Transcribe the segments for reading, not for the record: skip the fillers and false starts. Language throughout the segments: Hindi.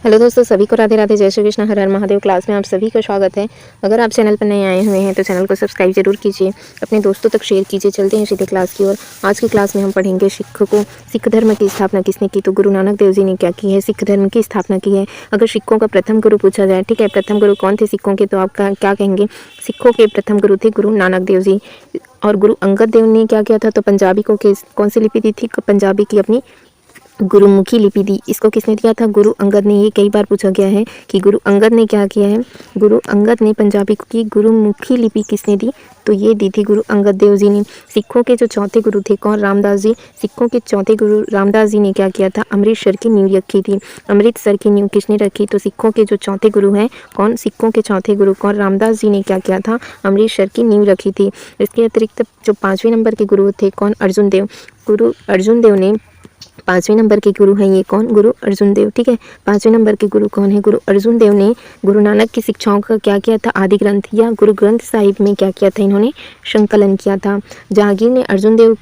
हेलो दोस्तों, सभी को राधे राधे, जय श्री कृष्ण, हर हर महादेव। क्लास में आप सभी का स्वागत है। अगर आप चैनल पर नए आए हुए हैं तो चैनल को सब्सक्राइब जरूर कीजिए, अपने दोस्तों तक शेयर कीजिए। चलते हैं सीधे क्लास की ओर। आज की क्लास में हम पढ़ेंगे सिख धर्म की स्थापना किसने की, तो गुरु नानक देव जी ने क्या की है, सिख धर्म की स्थापना की है। अगर सिखों का प्रथम गुरु पूछा जाए, ठीक है, प्रथम गुरु कौन थे सिखों के, तो आप क्या कहेंगे? सिखों के प्रथम गुरु थे गुरु नानक देव जी। और गुरु अंगद देव ने क्या किया था, तो पंजाबी को कौन सी लिपि दी थी? पंजाबी की अपनी गुरुमुखी लिपि दी। इसको किसने दिया था? गुरु अंगद ने। ये कई बार पूछा गया है कि गुरु अंगद ने क्या किया है। गुरु अंगद ने पंजाबी की गुरुमुखी लिपि किसने दी, तो ये दी थी गुरु अंगद देव जी ने। सिखों के जो चौथे गुरु थे कौन? रामदास जी। सिखों के चौथे गुरु रामदास जी ने क्या किया था? अमृतसर की नींव रखी थी। अमृतसर की नींव किसने रखी? तो सिखों के जो चौथे गुरु हैं कौन? सिखों के चौथे गुरु कौन? रामदास जी ने क्या किया था? अमृतसर की नींव रखी थी। इसके अतिरिक्त जो 5वें नंबर के गुरु थे कौन? अर्जुन देव। गुरु अर्जुन देव ने 5वें नंबर के गुरु हैं, ये कौन? गुरु अर्जुन देव। ठीक है, 5वें नंबर के गुरु कौन है? गुरु अर्जुन देव ने गुरु नानक की शिक्षाओं का क्या किया था? आदि ग्रंथ या गुरु ग्रंथ साहिब में क्या किया था? इन्होंने संकलन किया था। जहांगीर ने अर्जुन देव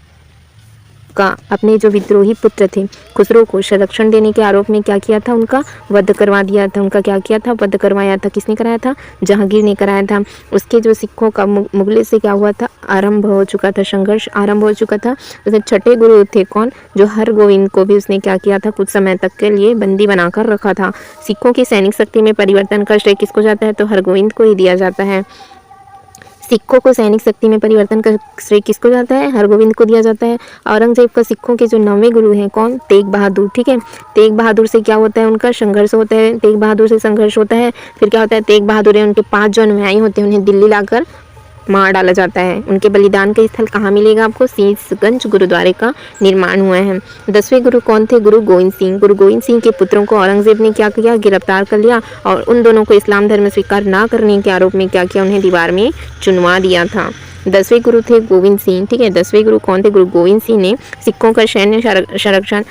का अपने जो विद्रोही पुत्र थे खुसरो को संरक्षण देने के आरोप में क्या किया था? उनका वध करवा दिया था। उनका क्या किया था? वध करवाया था। किसने कराया था? जहांगीर ने कराया था। उसके जो सिखों का मुगलों से क्या हुआ था? आरंभ हो चुका था, संघर्ष आरंभ हो चुका था। उसके छठे गुरु थे कौन? जो हरगोविंद को भी उसने क्या किया था? कुछ समय तक के लिए बंदी बनाकर रखा था। सिखों की सैनिक शक्ति में परिवर्तन का श्रेय किसको जाता है? तो हरगोविंद को ही दिया जाता है। सिखों को सैनिक शक्ति में परिवर्तन का श्रेय किसको जाता है? हरगोविंद को दिया जाता है। औरंगजेब का सिखों के जो 9वें गुरु हैं कौन? तेग बहादुर। ठीक है, तेग बहादुर से क्या होता है? उनका संघर्ष होता है। तेग बहादुर से संघर्ष होता है, फिर क्या होता है? तेग बहादुर उनके 5 जो अनुयायी होते हैं उन्हें दिल्ली लाकर मार डाला जाता है। उनके बलिदान का स्थल कहाँ मिलेगा आपको? शीशगंज गुरुद्वारे का निर्माण हुआ है। 10वें गुरु कौन थे? गुरु गोविंद सिंह। गुरु गोविंद सिंह के पुत्रों को औरंगजेब ने क्या किया? गिरफ्तार कर लिया और उन दोनों को इस्लाम धर्म स्वीकार ना करने के आरोप में क्या किया? उन्हें दीवार में चुनवा दिया था। 10वें गुरु थे गोविंद सिंह। ठीक है, 10वें गुरु कौन थे? गुरु गोविंद सिंह ने सिखों का सैन्य संरक्षण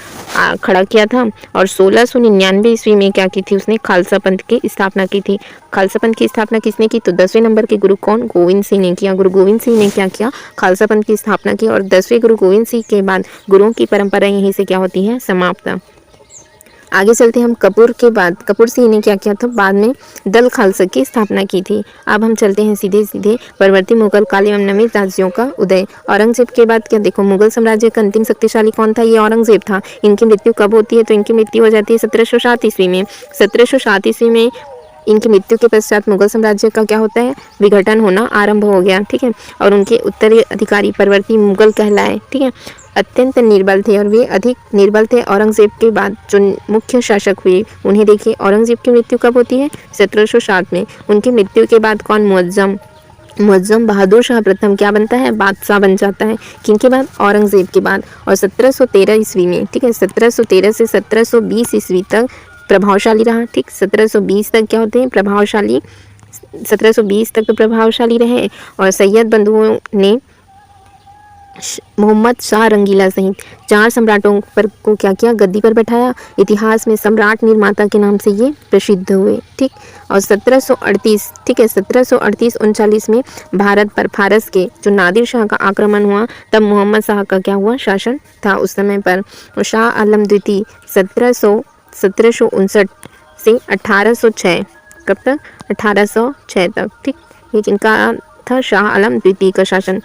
खड़ा किया था। और 1699 ईस्वी में क्या की थी? उसने खालसा पंथ की स्थापना की थी। खालसा पंथ की स्थापना किसने की? तो 10वें नंबर के गुरु कौन? गोविंद सिंह ने किया। गुरु गोविंद सिंह ने क्या किया? खालसा पंथ की स्थापना की। और 10वें गुरु गोविंद सिंह के बाद गुरुओं की परंपरा यहीं से क्या होती है? समाप्त। आगे चलते हम कपूर के बाद। कपूर सिंह ने क्या किया था? बाद में दल खालसा की स्थापना की थी। अब हम चलते हैं सीधे परवर्ती मुगल काल एवं नवीन राज्यों का उदय। औरंगजेब के बाद क्या देखो, मुगल साम्राज्य का अंतिम शक्तिशाली कौन था? ये औरंगजेब था। इनकी मृत्यु कब होती है? तो इनकी मृत्यु हो जाती है 1707 ईस्वी में। 1707 ईस्वी में इनकी मृत्यु के पश्चात मुगल साम्राज्य का क्या होता है? विघटन होना आरंभ हो गया। ठीक है, और उनके उत्तराधिकारी परवर्ती मुगल कहलाए। ठीक है, अत्यंत निर्बल थे और वे अधिक निर्बल थे। औरंगजेब के बाद जो मुख्य शासक हुए उन्हें देखिए, औरंगजेब की मृत्यु कब होती है? 1707 में। उनकी मृत्यु के बाद कौन? मुअज्जम बहादुर शाह प्रथम क्या बनता है? बादशाह बन जाता है। किनके बाद? औरंगजेब के बाद। और 1713 ईस्वी में, ठीक है, 1713 से 1720 ईस्वी तक प्रभावशाली रहा। ठीक, 1720 तक क्या होते हैं? प्रभावशाली। 1720 तक तो प्रभावशाली रहे। और सैयद बंधुओं ने मोहम्मद शाह रंगीला सहित 4 सम्राटों पर को क्या किया? गद्दी पर बैठाया। इतिहास में सम्राट निर्माता के नाम से ये प्रसिद्ध हुए। ठीक, और 1738, ठीक है, 1738-39 में भारत पर फारस के जो नादिर शाह का आक्रमण हुआ, तब मोहम्मद शाह का क्या हुआ? शासन था उस समय पर। शाह आलम द्वितीय 1759 से 1806, कब तक? 1806 तक। ठीक, ये जिनका था शाह आलम द्वितीय का शासन।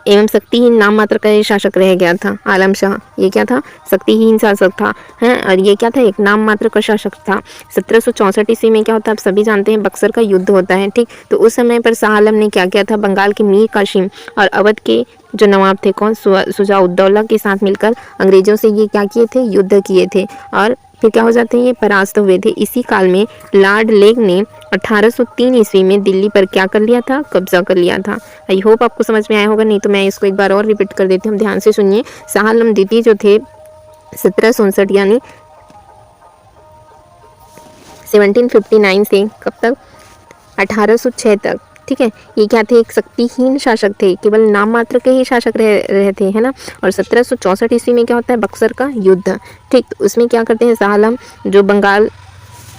एवं शक्तिहीन नाम मात्र का ये शासक रह गया था। आलम शाह ये क्या था? शक्तिहीन शासक था, हैं, और ये क्या था? एक नाम मात्र का शासक था। 1764 ईस्वी में क्या होता है? आप सभी जानते हैं, बक्सर का युद्ध होता है। ठीक, तो उस समय पर शाह आलम ने क्या किया था? बंगाल के मीर कासिम और अवध के जो नवाब थे कौन? शुजाउद्दौला के साथ मिलकर अंग्रेजों से ये क्या किए थे? युद्ध किए थे। और फिर क्या हो जाते हैं? ये परास्त हुए थे। इसी काल में लॉर्ड लेग ने 1803 ईस्वी में दिल्ली पर क्या कर लिया था? कब्जा कर लिया था। आई होप आपको समझ में आया होगा, नहीं तो मैं इसको एक बार और रिपीट कर देती हूँ, ध्यान से सुनिए। शाह आलम द्वितीय जो थे 1759 यानी 1759 से कब तक? 1806 तक। ठीक है, ये क्या थे? एक शक्तिहीन शासक थे, केवल नाम मात्र के ही शासक रहे थे, है ना। और 1764 ईस्वी में क्या होता है? बक्सर का युद्ध। ठीक, तो उसमें क्या करते हैं? शाह आलम जो बंगाल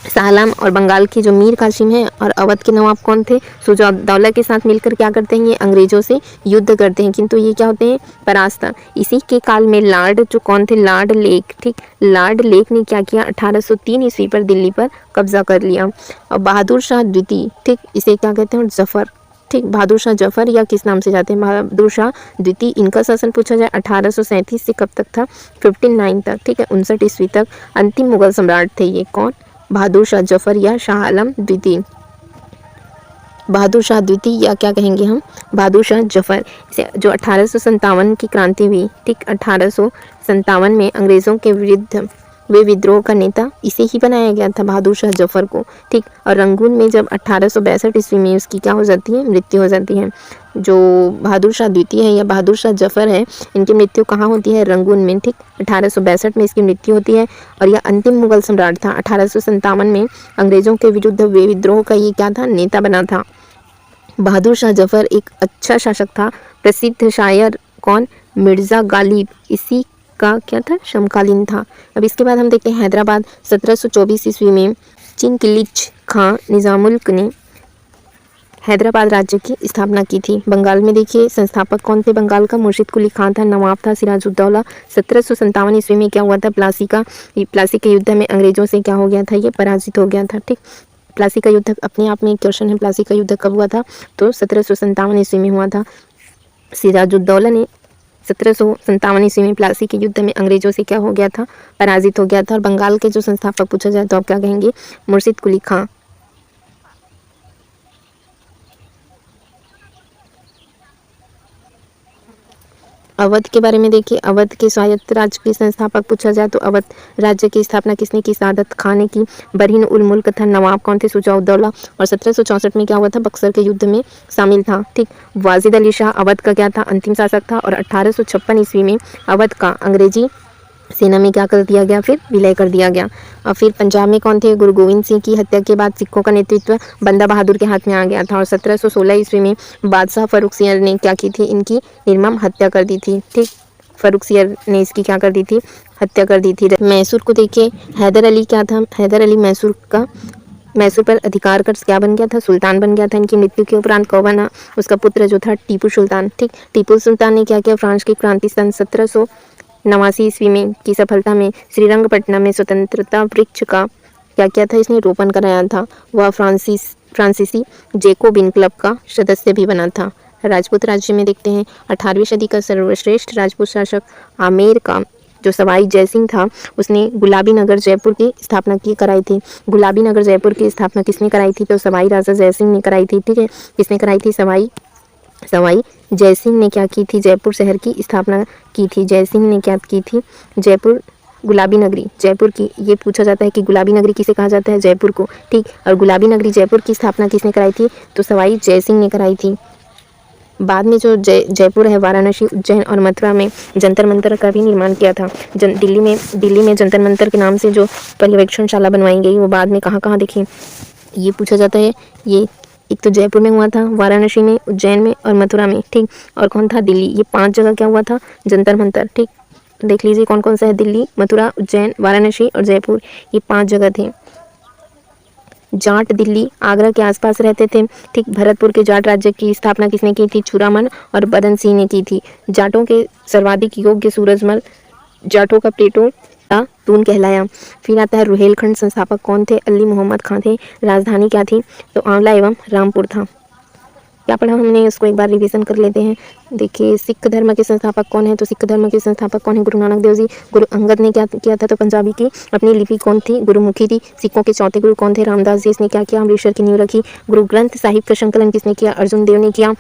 सालाम और बंगाल की जो मीर कासिम है और अवध के नवाब कौन थे, सुजाउद्दौला के साथ मिलकर क्या करते हैं, ये अंग्रेजों से युद्ध करते हैं, किंतु ये क्या होते हैं, परास्त। इसी के काल में लॉर्ड जो कौन थे, लॉर्ड लेक, ठीक, लॉर्ड लेक ने क्या किया, 1803 ईस्वी पर दिल्ली पर कब्जा कर लिया। और बहादुर शाह द्वितीय, ठीक, इसे क्या कहते हैं, जफर, ठीक, बहादुर शाह जफर या किस नाम से जाते हैं, बहादुर शाह द्वितीय, इनका शासन पूछा जाए 1837 से कब तक था, 59 तक, ठीक है, 59 ईस्वी तक अंतिम मुगल सम्राट थे ये कौन, बहादुर शाह जफर या शाह आलम द्वितीय। बहादुर शाह द्वितीय या क्या कहेंगे हम, बहादुर शाह जफर। जो 1857 की क्रांति हुई, ठीक, 1857 में अंग्रेज़ों के विरुद्ध वे विद्रोह का नेता इसे ही बनाया गया था, बहादुर शाह जफर को, ठीक। और रंगून में जब 1862 ईस्वी में उसकी क्या हो जाती है, मृत्यु हो जाती है। जो बहादुर शाह द्वितीय है या बहादुर शाह जफर है, इनकी मृत्यु कहाँ होती है, रंगून में, ठीक, 1862 में इसकी मृत्यु होती है। और यह अंतिम मुगल सम्राट था। 1857 में अंग्रेज़ों के विरुद्ध वे विद्रोह का ये क्या था, नेता बना था। बहादुर शाह जफर एक अच्छा शासक था। प्रसिद्ध शायर कौन, मिर्ज़ा गालिब, इसी का क्या था, समकालीन था। अब इसके बाद हम देखते हैं हैदराबाद। 1724 ईस्वी में चिंकिलिच खां निज़ामुल्क ने हैदराबाद राज्य की स्थापना की थी। बंगाल में देखिए संस्थापक कौन थे, बंगाल का मुर्शिद कुली खान था, नवाब था सिराजुद्दौला। 1757 ईस्वी में क्या हुआ था, प्लासी के युद्ध में अंग्रेजों से क्या हो गया था, ये पराजित हो गया था, ठीक। प्लासी का युद्ध अपने आप में एक क्वेश्चन है, प्लासी का युद्ध कब हुआ था, तो 1757 ईस्वी में हुआ था। सिराजुद्दौला ने 1757 ईस्वी में प्लासी के युद्ध में अंग्रेजों से क्या हो गया था, पराजित हो गया था। और बंगाल के जो संस्थापक पूछा जाए तो आप क्या कहेंगे, मुर्शिद कुली खां। अवध के बारे में देखिए, अवध के स्वायत्त राज्य के संस्थापक पूछा जाए तो अवध राज्य की स्थापना किसने की, सादत खां ने की। बरहीन उल मुल्क था, नवाब कौन थे, सुजाउद्दौला। और 1764 में क्या हुआ था, बक्सर के युद्ध में शामिल था, ठीक। वाजिद अली शाह अवध का क्या था, अंतिम शासक था। और 1856 ईस्वी में अवध का अंग्रेजी सेना में क्या कर दिया गया, फिर विलय कर दिया गया। और फिर पंजाब में कौन थे, गुरु गोविंद सिंह की हत्या के बाद सिखों का नेतृत्व बंदा बहादुर के हाथ में आ गया था। और 1716 ईस्वी में बादशाह फर्रुखसियर ने क्या की थी, इनकी निर्मम हत्या कर दी थी, ठीक। फर्रुखसियर ने इसकी क्या कर दी थी, हत्या कर दी थी। मैसूर को देखिए, हैदर अली क्या था, हैदर अली मैसूर पर अधिकार कर क्या बन गया था, सुल्तान बन गया था। इनकी मृत्यु के उपरांत कौन बना, उसका पुत्र जो था टीपू सुल्तान, ठीक। टीपू सुल्तान ने क्या किया, फ्रांस की क्रांति सन 1789 ईस्वी में की सफलता में श्रीरंगपट्टनम में स्वतंत्रता वृक्ष का क्या किया था, इसने रोपण कराया था। वह फ्रांसीसी जैकोबिन क्लब का सदस्य भी बना था। राजपूत राज्य में देखते हैं 18वीं सदी का सर्वश्रेष्ठ राजपूत शासक आमेर का जो सवाई जयसिंह था, उसने गुलाबी नगर जयपुर की स्थापना कराई थी। गुलाबी नगर जयपुर की स्थापना किसने कराई थी, तो सवाई राजा जयसिंह ने कराई थी, ठीक है। किसने कराई थी, सवाई जयसिंह ने क्या की थी, जयपुर शहर की स्थापना की थी। जयसिंह ने क्या की थी, जयपुर गुलाबी नगरी जयपुर की, ये पूछा जाता है कि गुलाबी नगरी किसे कहा जाता है, जयपुर को, ठीक। और गुलाबी नगरी जयपुर की स्थापना किसने कराई थी, तो सवाई जयसिंह ने कराई थी। बाद में जो जयपुर है, वाराणसी, उज्जैन और मथुरा में जंतर मंतर का भी निर्माण किया था। दिल्ली में जंतर मंतर के नाम से जो पर्यवेक्षणशाला बनवाई गई, वो बाद में कहाँ कहाँ देखिए, ये पूछा जाता है। ये एक तो जयपुर में हुआ था, वाराणसी में, उज्जैन में और मथुरा में, ठीक। और कौन था, दिल्ली। ये 5 जगह क्या हुआ था, जंतर मंतर, ठीक। देख लीजिए कौन कौन सा है, दिल्ली, मथुरा, उज्जैन, वाराणसी और जयपुर, ये 5 जगह थे। जाट दिल्ली आगरा के आसपास रहते थे, ठीक। भरतपुर के जाट राज्य की स्थापना किसने की थी, छुरामन और बदन सिंह ने की थी। जाटों के सर्वाधिक योग्य सूरजमल जाटों का प्लेटो का तून कहलाया। फिर आता है रुहेलखंड, संस्थापक कौन थे, अली मोहम्मद खां थे। राजधानी क्या थी, तो आंवला एवं रामपुर था। क्या पढ़ा हमने, उसको एक बार रिवीजन कर लेते हैं। देखिए सिख धर्म के संस्थापक कौन है, तो सिख धर्म के संस्थापक कौन है, गुरु नानक देव जी। गुरु अंगद ने क्या किया था, तो पंजाबी की अपनी लिपि कौन थी, गुरुमुखी थी। सिखों के चौथे गुरु कौन थे, रामदास जी। इसने क्या किया, अमृतसर की नींव रखी। गुरु ग्रंथ साहिब का संकलन किसने किया, अर्जुन देव ने किया।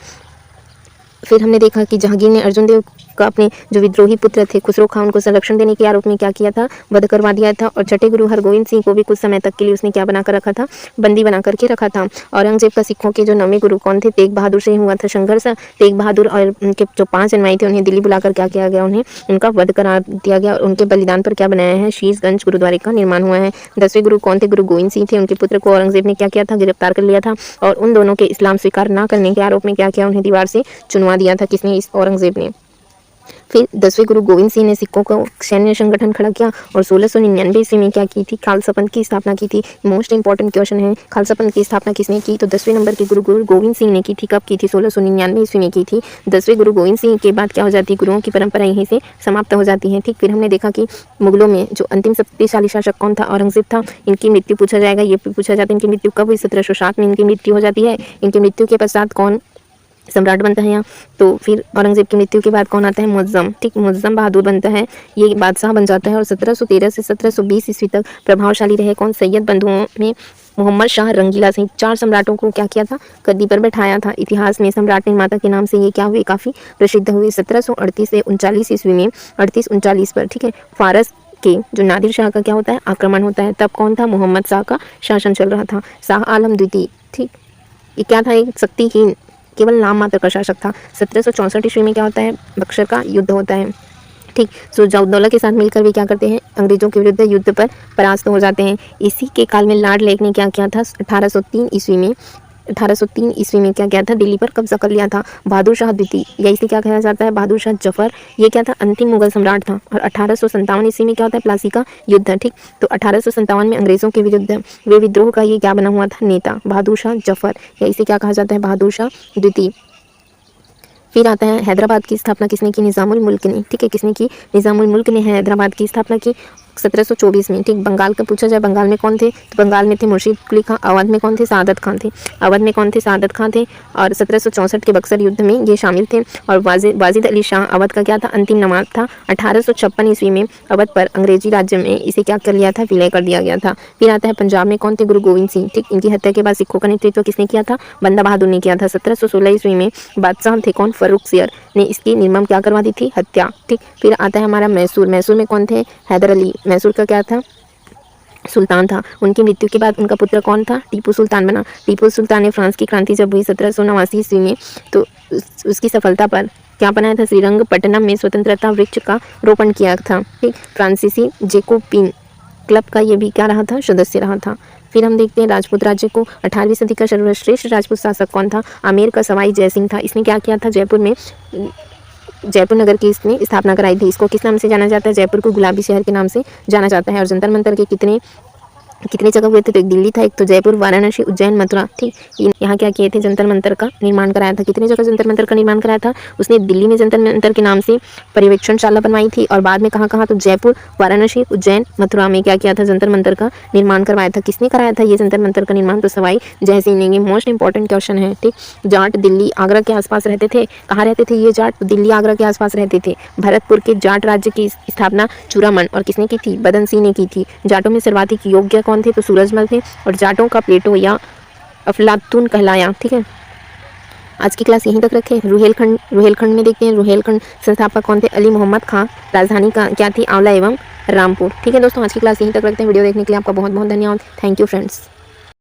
फिर हमने देखा कि जहांगीर ने अर्जुन देव का अपने जो विद्रोही पुत्र थे खुसरो खां, उनको संरक्षण देने के आरोप में क्या किया था, वध करवा दिया था। और छठे गुरु हरगोविंद सिंह को भी कुछ समय तक के लिए उसने क्या बनाकर रखा था, बंदी बना करके रखा था। औरंगजेब का सिखों के जो 9वें गुरु कौन थे, तेग बहादुर से हुआ था संघर्ष। तेग बहादुर और उनके जो 5 अनुयायी थे, उन्हें दिल्ली बुलाकर क्या किया गया, उन्हें उनका वध करा दिया गया। और उनके बलिदान पर क्या बनाया है, शीशगंज गुरुद्वारे का निर्माण हुआ है। 10वें गुरु कौन थे, गुरु गोविंद सिंह थे। उनके पुत्र को औरंगजेब ने क्या किया था, गिरफ्तार कर लिया था। और उन दोनों के इस्लाम स्वीकार न करने के आरोप में क्या किया, उन्हें दीवार से चुनवा दिया था। किसने, इस औरंगजेब ने। फिर 10वें गुरु गोविंद सिंह ने सिखों को सैन्य संगठन खड़ा किया और 1699 ईस्वी में क्या की थी, खालसा पंथ की स्थापना की थी। मोस्ट इंपॉर्टेंट क्वेश्चन है, खालसा पंथ की स्थापना किसने की, तो 10वें नंबर के गुरु गोविंद सिंह ने की थी। कब की थी, 1699 ईस्वी में की थी। 10वें गुरु गोविंद सिंह के बाद क्या हो जाती है, गुरुओं की परंपरा यहीं से समाप्त हो जाती है। ठीक, फिर हमने देखा कि मुगलों में जो अंतिम शक्तिशाली शासक कौन था, औरंगजेब था। इनकी मृत्यु पूछा जाएगा, ये पूछा जाता है इनकी मृत्यु कब हुई, 1707 में इनकी मृत्यु हो जाती है। इनकी मृत्यु के पश्चात कौन सम्राट बनता है यहाँ, तो फिर औरंगजेब की मृत्यु के बाद कौन आता है, मुअज्जम। ठीक, मुअज्जम बहादुर बनता है, ये बादशाह बन जाता है। और 1713 से 1720 ईस्वी तक प्रभावशाली रहे कौन, सैयद बंधुओं में मोहम्मद शाह रंगीला सहित 4 सम्राटों को क्या किया था, गद्दी पर बैठाया था। इतिहास में सम्राट निर्माता के नाम से ये क्या हुए, काफ़ी प्रसिद्ध हुए। 1738 से 39 ईस्वी में 38-39 पर, ठीक है, फारस के जो नादिर शाह का क्या होता है, आक्रमण होता है। तब कौन था, मोहम्मद शाह का शासन चल रहा था। शाह आलम द्वितीय, ठीक, ये क्या था, एक शक्तिहीन केवल नाम मात्र का शासक था। 1764 ईस्वी में क्या होता है, बक्सर का युद्ध होता है। ठीक, सुजाउद्दौला के साथ मिलकर भी क्या करते हैं, अंग्रेजों के विरुद्ध युद्ध पर परास्त हो जाते हैं। इसी के काल में लॉर्ड लेक ने क्या किया था, 1803 ईस्वी में क्या किया था, दिल्ली पर कब्जा कर लिया था। बहादुर शाह द्वितीय, या इसे क्या कहा जाता है, बहादुर शाह जफर, ये क्या था, अंतिम मुगल सम्राट था। और 1857 ईस्वी में क्या होता है, प्लासी का युद्ध। ठीक, तो 1857 में अंग्रेजों के विरुद्ध वे विद्रोह का ये क्या बना हुआ था, नेता, बहादुर शाह जफर, या इसे क्या कहा जाता है, बहादुर शाह द्वितीय। फिर आता है हैदराबाद की स्थापना किसने की, निज़ामुल मुल्क ने। ठीक है, किसने की, निज़ामुल मुल्क ने हैदराबाद की स्थापना की 1724 में। ठीक, बंगाल का पूछा जाए, बंगाल में कौन थे, तो बंगाल में थे मुर्शीद कुली खां। अवध में कौन थे, सादत खान थे। अवध में कौन थे, सादत खान थे। और 1764 के बक्सर युद्ध में ये शामिल थे। और वाजिद अली शाह अवध का क्या था, अंतिम नवाब था। 1856 ईस्वी में अवध पर अंग्रेजी राज्य में इसे क्या कर लिया था, विलय कर दिया गया था। फिर आता है पंजाब में कौन थे, गुरु गोविंद सिंह। ठीक, इनकी हत्या के बाद सिखों का नेतृत्व किसने किया था, बंदा बहादुर ने किया था। 1716 ईस्वी में बादशाह थे कौन, फर्रुख सियर ने इसकी निर्मम क्या करवा दी थी, हत्या। ठीक, फिर आता है हमारा मैसूर। मैसूर में कौन थे, हैदर अली। मैसूर का क्या था, सुल्तान था। उनकी मृत्यु के बाद उनका पुत्र कौन था, टीपू सुल्तान बना। टीपू सुल्तान ने फ्रांस की क्रांति जब हुई 1789 ईस्वी में, तो उसकी सफलता पर क्या बनाया था, श्रीरंगपट्टनम में स्वतंत्रता वृक्ष का रोपण किया था। ठीक, फ्रांसीसी जेकोबिन क्लब का ये भी क्या रहा था, सदस्य रहा था। फिर हम देखते हैं राजपूत राज्य को 18वीं सदी का सर्वश्रेष्ठ राजपूत शासक कौन था, आमेर का सवाई जयसिंह था। इसने क्या किया था, जयपुर में जयपुर नगर की इसने स्थापना कराई थी। इसको किस नाम से जाना जाता है, जयपुर को गुलाबी शहर के नाम से जाना जाता है। और जंतर मंतर के कितने जगह हुए थे, तो एक दिल्ली था, एक तो जयपुर, वाराणसी, उज्जैन, मथुरा। ठीक, यहाँ क्या किए थे, जंतर मंतर का निर्माण कराया था। कितने जगह जंतर मंतर का निर्माण कराया था, उसने दिल्ली में जंतर मंतर के नाम से पर्यवेक्षणशाला बनवाई थी। और बाद में कहाँ तो जयपुर, वाराणसी, उज्जैन, मथुरा में क्या किया था, जंतर मंतर का निर्माण करवाया था। किसने कराया था ये जंतर मंतर का निर्माण, तो सवाई जयसिंह ने। मोस्ट इंपॉर्टेंट क्वेश्चन है। ठीक, जाट दिल्ली आगरा के आसपास रहते थे। कहाँ रहते थे ये जाट, दिल्ली आगरा के आसपास रहते थे। भरतपुर के जाट राज्य की स्थापना चूड़ामन और किसने की थी, बदन सिंह ने की थी। जाटों में सर्वाधिक योग्य कौन थे, तो सूरजमल थे। और जाटों का प्लेटो या अफलातून कहलाया। ठीक है, आज की क्लास यहीं तक रखें। रुहेलखंड में देखते हैं, रुहेलखंड संस्थापक कौन थे, अली मोहम्मद खां। राजधानी का क्या थी, आंवला एवं रामपुर। ठीक है दोस्तों, आज की क्लास यहीं तक रखते हैं। वीडियो देखने के लिए आपका बहुत बहुत धन्यवाद। Thank you friends.